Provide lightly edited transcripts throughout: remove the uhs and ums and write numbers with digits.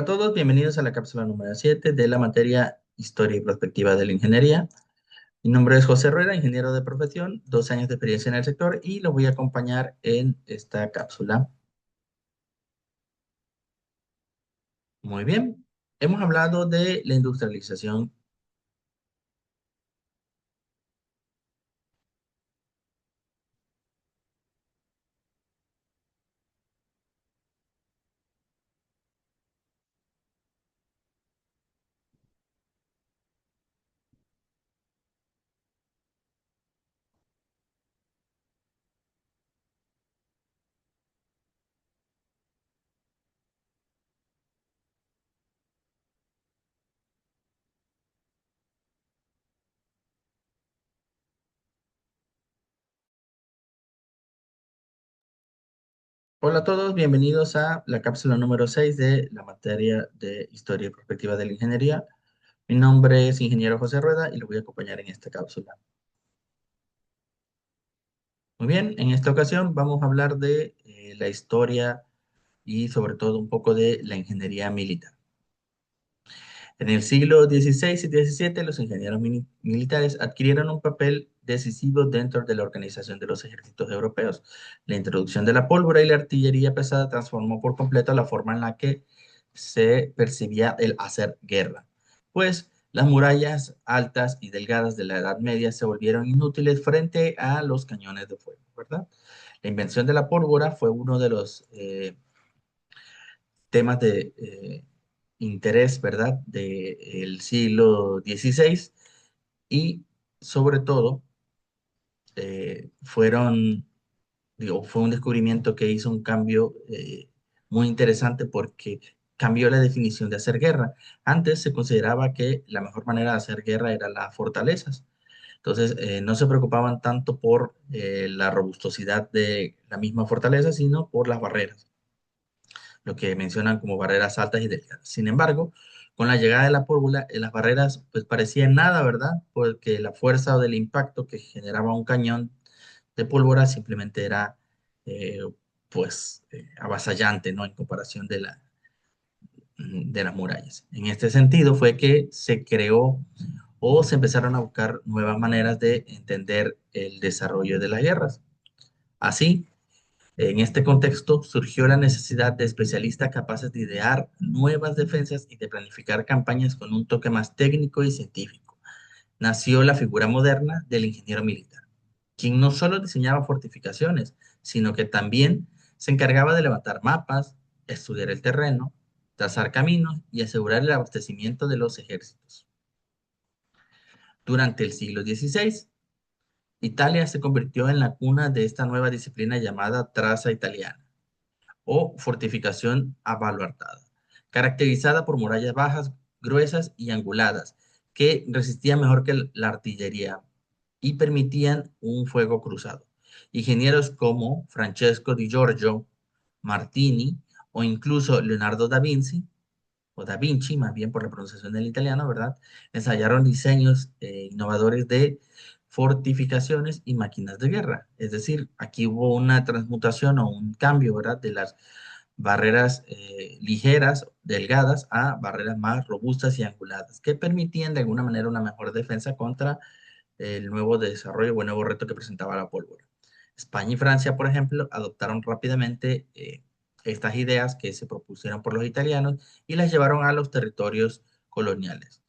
a todos, bienvenidos a la cápsula número 7 de la materia Historia y Perspectiva de la Ingeniería. Mi nombre es José Rueda, ingeniero de profesión, 12 años de experiencia en el sector y lo voy a acompañar en esta cápsula. Muy bien, hemos hablado de la industrialización. Hola a todos, bienvenidos a la cápsula número 6 de la materia de Historia y Perspectiva de la Ingeniería. Mi nombre es ingeniero José Rueda y lo voy a acompañar en esta cápsula. Muy bien, en esta ocasión vamos a hablar de la historia y sobre todo un poco de la ingeniería militar. En el siglo XVI y XVII, los ingenieros militares adquirieron un papel decisivo dentro de la organización de los ejércitos europeos. La introducción de la pólvora y la artillería pesada transformó por completo la forma en la que se percibía el hacer guerra, pues las murallas altas y delgadas de la Edad Media se volvieron inútiles frente a los cañones de fuego, ¿verdad? La invención de la pólvora fue uno de los temas de interés, ¿verdad?, del siglo XVI y sobre todo fue un descubrimiento que hizo un cambio muy interesante porque cambió la definición de hacer guerra. Antes se consideraba que la mejor manera de hacer guerra era las fortalezas. Entonces, no se preocupaban tanto por la robustosidad de la misma fortaleza, sino por las barreras, lo que mencionan como barreras altas y delgadas. Sin embargo, con la llegada de la pólvora, las barreras pues parecían nada, ¿verdad? Porque la fuerza o del impacto que generaba un cañón de pólvora simplemente era eh, avasallante, ¿no? En comparación de las murallas. En este sentido fue que se creó o se empezaron a buscar nuevas maneras de entender el desarrollo de las guerras. Así, en este contexto surgió la necesidad de especialistas capaces de idear nuevas defensas y de planificar campañas con un toque más técnico y científico. Nació la figura moderna del ingeniero militar, quien no solo diseñaba fortificaciones, sino que también se encargaba de levantar mapas, estudiar el terreno, trazar caminos y asegurar el abastecimiento de los ejércitos. Durante el siglo XVI, Italia se convirtió en la cuna de esta nueva disciplina llamada traza italiana o fortificación abaluartada, caracterizada por murallas bajas, gruesas y anguladas, que resistían mejor que la artillería y permitían un fuego cruzado. Ingenieros como Francesco di Giorgio, Martini o incluso Leonardo da Vinci, o da Vinci, más bien por la pronunciación del italiano, ¿verdad? Ensayaron diseños innovadores de fortificaciones y máquinas de guerra. Es decir, aquí hubo una transmutación o un cambio, ¿verdad? De las barreras ligeras, delgadas, a barreras más robustas y anguladas, que permitían de alguna manera una mejor defensa contra el nuevo desarrollo o el nuevo reto que presentaba la pólvora. España y Francia, por ejemplo, adoptaron rápidamente estas ideas que se propusieron por los italianos y las llevaron a los territorios coloniales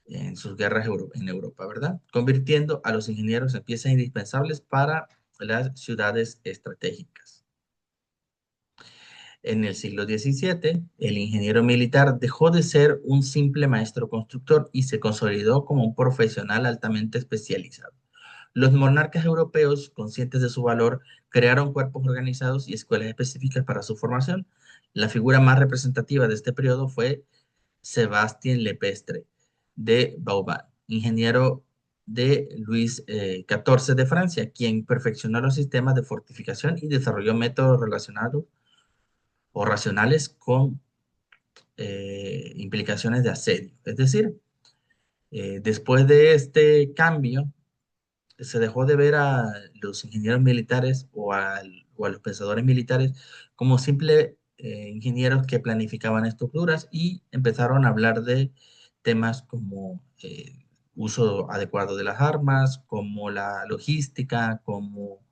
en sus guerras en Europa, ¿verdad? Convirtiendo a los ingenieros en piezas indispensables para las ciudades estratégicas. En el siglo XVII, el ingeniero militar dejó de ser un simple maestro constructor y se consolidó como un profesional altamente especializado. Los monarcas europeos, conscientes de su valor, crearon cuerpos organizados y escuelas específicas para su formación. La figura más representativa de este periodo fue Sébastien Lepestre de Vauban, ingeniero de Luis XIV de Francia, quien perfeccionó los sistemas de fortificación y desarrolló métodos relacionados o racionales con implicaciones de asedio. Es decir, después de este cambio, se dejó de ver a los ingenieros militares o a los pensadores militares como ingenieros que planificaban estructuras y empezaron a hablar de temas como uso adecuado de las armas, como la logística, como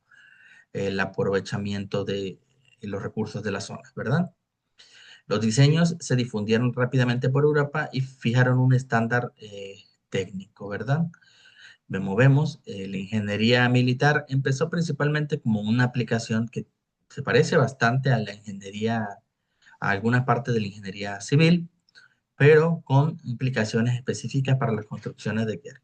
el aprovechamiento de los recursos de la zona, ¿verdad? Los diseños se difundieron rápidamente por Europa y fijaron un estándar técnico, ¿verdad? Vemos, la ingeniería militar empezó principalmente como una aplicación que se parece bastante a la ingeniería, a alguna parte de la ingeniería civil, pero con implicaciones específicas para las construcciones de guerra.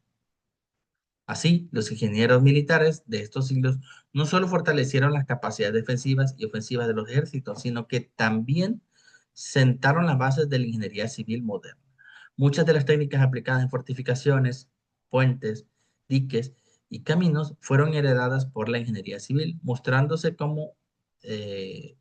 Así, los ingenieros militares de estos siglos no solo fortalecieron las capacidades defensivas y ofensivas de los ejércitos, sino que también sentaron las bases de la ingeniería civil moderna. Muchas de las técnicas aplicadas en fortificaciones, puentes, diques y caminos fueron heredadas por la ingeniería civil, mostrándose como eh,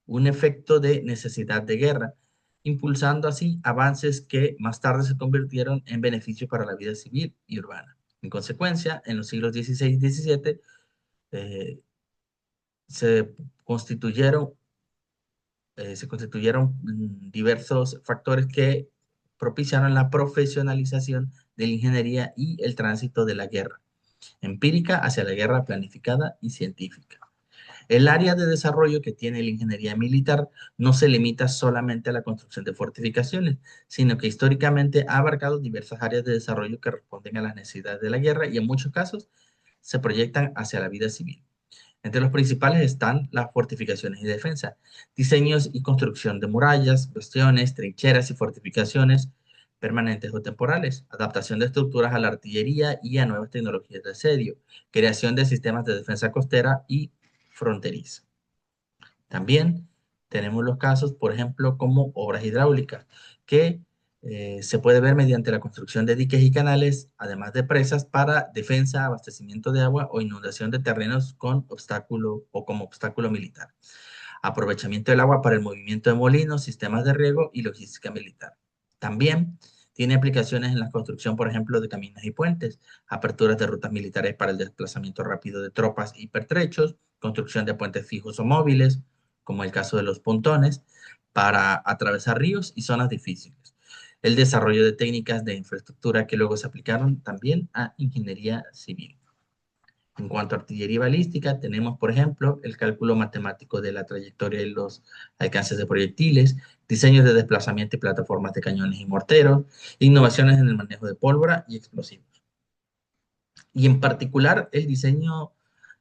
un efecto de necesidad de guerra, impulsando así avances que más tarde se convirtieron en beneficio para la vida civil y urbana. En consecuencia, en los siglos XVI y XVII eh, se constituyeron, se constituyeron diversos factores que propiciaron la profesionalización de la ingeniería y el tránsito de la guerra empírica hacia la guerra planificada y científica. El área de desarrollo que tiene la ingeniería militar no se limita solamente a la construcción de fortificaciones, sino que históricamente ha abarcado diversas áreas de desarrollo que responden a las necesidades de la guerra y en muchos casos se proyectan hacia la vida civil. Entre los principales están las fortificaciones y defensa, diseños y construcción de murallas, bastiones, trincheras y fortificaciones permanentes o temporales, adaptación de estructuras a la artillería y a nuevas tecnologías de asedio, creación de sistemas de defensa costera y fronteriza. También tenemos los casos, por ejemplo, como obras hidráulicas, que se puede ver mediante la construcción de diques y canales, además de presas para defensa, abastecimiento de agua o inundación de terrenos con obstáculo o como obstáculo militar. Aprovechamiento del agua para el movimiento de molinos, sistemas de riego y logística militar. También tiene aplicaciones en la construcción, por ejemplo, de caminos y puentes, aperturas de rutas militares para el desplazamiento rápido de tropas y pertrechos, construcción de puentes fijos o móviles, como el caso de los pontones, para atravesar ríos y zonas difíciles. El desarrollo de técnicas de infraestructura que luego se aplicaron también a ingeniería civil. En cuanto a artillería balística, tenemos, por ejemplo, el cálculo matemático de la trayectoria y los alcances de proyectiles, diseños de desplazamiento y plataformas de cañones y morteros, innovaciones en el manejo de pólvora y explosivos. Y en particular, el diseño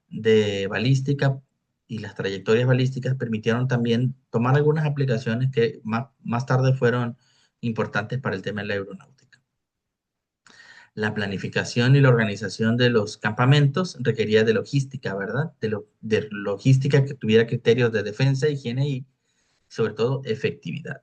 de balística y las trayectorias balísticas permitieron también tomar algunas aplicaciones que más tarde fueron importantes para el tema de la aeronáutica. La planificación y la organización de los campamentos requería de logística, ¿verdad? De logística que tuviera criterios de defensa, higiene y sobre todo efectividad.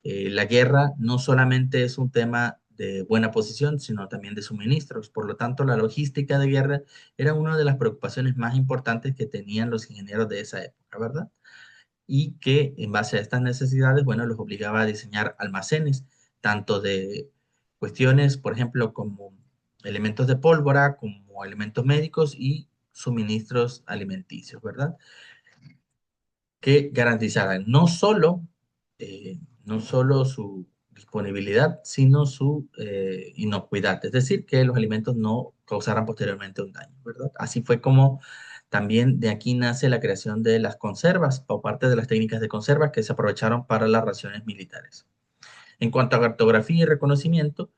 La guerra no solamente es un tema de buena posición, sino también de suministros. Por lo tanto, la logística de guerra era una de las preocupaciones más importantes que tenían los ingenieros de esa época, ¿verdad? Y que en base a estas necesidades, bueno, los obligaba a diseñar almacenes, tanto de cuestiones, por ejemplo, como elementos de pólvora, como elementos médicos y suministros alimenticios, ¿verdad? Que garantizaran no solo su disponibilidad, sino su inocuidad, es decir, que los alimentos no causaran posteriormente un daño, ¿verdad? Así fue como también de aquí nace la creación de las conservas o parte de las técnicas de conserva que se aprovecharon para las raciones militares. En cuanto a cartografía y reconocimiento,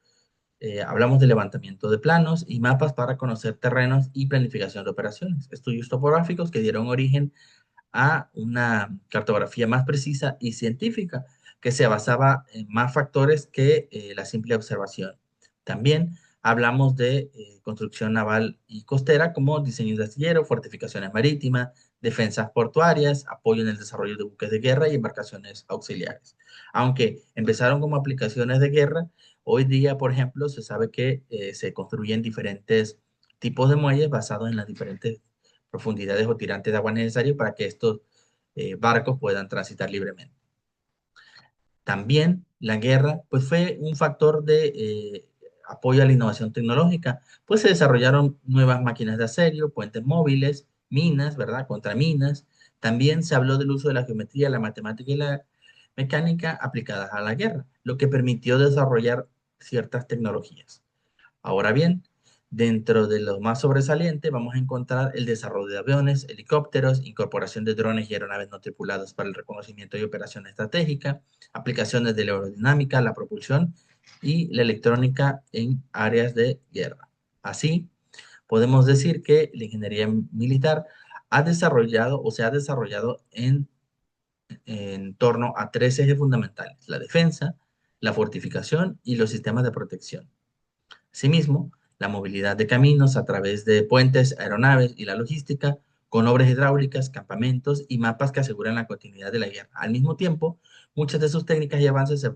hablamos de levantamiento de planos y mapas para conocer terrenos y planificación de operaciones, estudios topográficos que dieron origen a una cartografía más precisa y científica que se basaba en más factores que la simple observación. También hablamos de construcción naval y costera como diseños de astillero, fortificaciones marítimas, defensas portuarias, apoyo en el desarrollo de buques de guerra y embarcaciones auxiliares. Aunque empezaron como aplicaciones de guerra, hoy día, por ejemplo, se sabe que se construyen diferentes tipos de muelles basados en las diferentes profundidades o tirantes de agua necesarios para que estos barcos puedan transitar libremente. También la guerra pues, fue un factor de apoyo a la innovación tecnológica, pues se desarrollaron nuevas máquinas de asedio, puentes móviles, minas, ¿verdad? Contraminas, También se habló del uso de la geometría, la matemática y la mecánica aplicadas a la guerra, lo que permitió desarrollar ciertas tecnologías. Ahora bien, dentro de lo más sobresaliente vamos a encontrar el desarrollo de aviones, helicópteros, incorporación de drones y aeronaves no tripuladas para el reconocimiento y operación estratégica, aplicaciones de la aerodinámica, la propulsión y la electrónica en áreas de guerra. Así, podemos decir que la ingeniería militar ha desarrollado o se ha desarrollado en torno a tres ejes fundamentales: la defensa, la fortificación y los sistemas de protección. Asimismo, la movilidad de caminos a través de puentes, aeronaves y la logística, con obras hidráulicas, campamentos y mapas que aseguran la continuidad de la guerra. Al mismo tiempo, muchas de sus técnicas y avances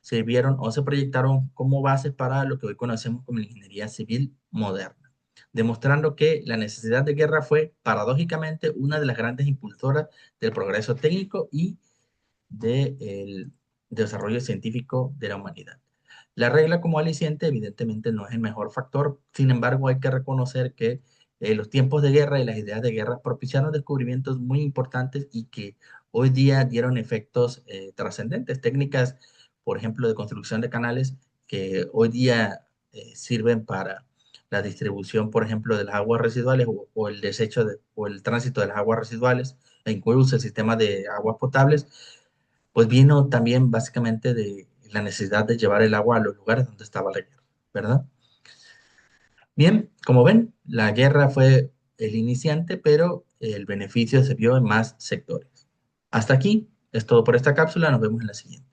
se vieron o se proyectaron como bases para lo que hoy conocemos como la ingeniería civil moderna, demostrando que la necesidad de guerra fue paradójicamente una de las grandes impulsoras del progreso técnico y del desarrollo científico de la humanidad. La regla como aliciente evidentemente no es el mejor factor, sin embargo hay que reconocer que los tiempos de guerra y las ideas de guerra propiciaron descubrimientos muy importantes y que hoy día dieron efectos trascendentes. Técnicas, por ejemplo, de construcción de canales que hoy día sirven para la distribución, por ejemplo, de las aguas residuales o el desecho o el tránsito de las aguas residuales e incluso el sistema de aguas potables, pues vino también básicamente de la necesidad de llevar el agua a los lugares donde estaba la guerra, ¿verdad? Bien, como ven, la guerra fue el iniciante, pero el beneficio se vio en más sectores. Hasta aquí es todo por esta cápsula, nos vemos en la siguiente.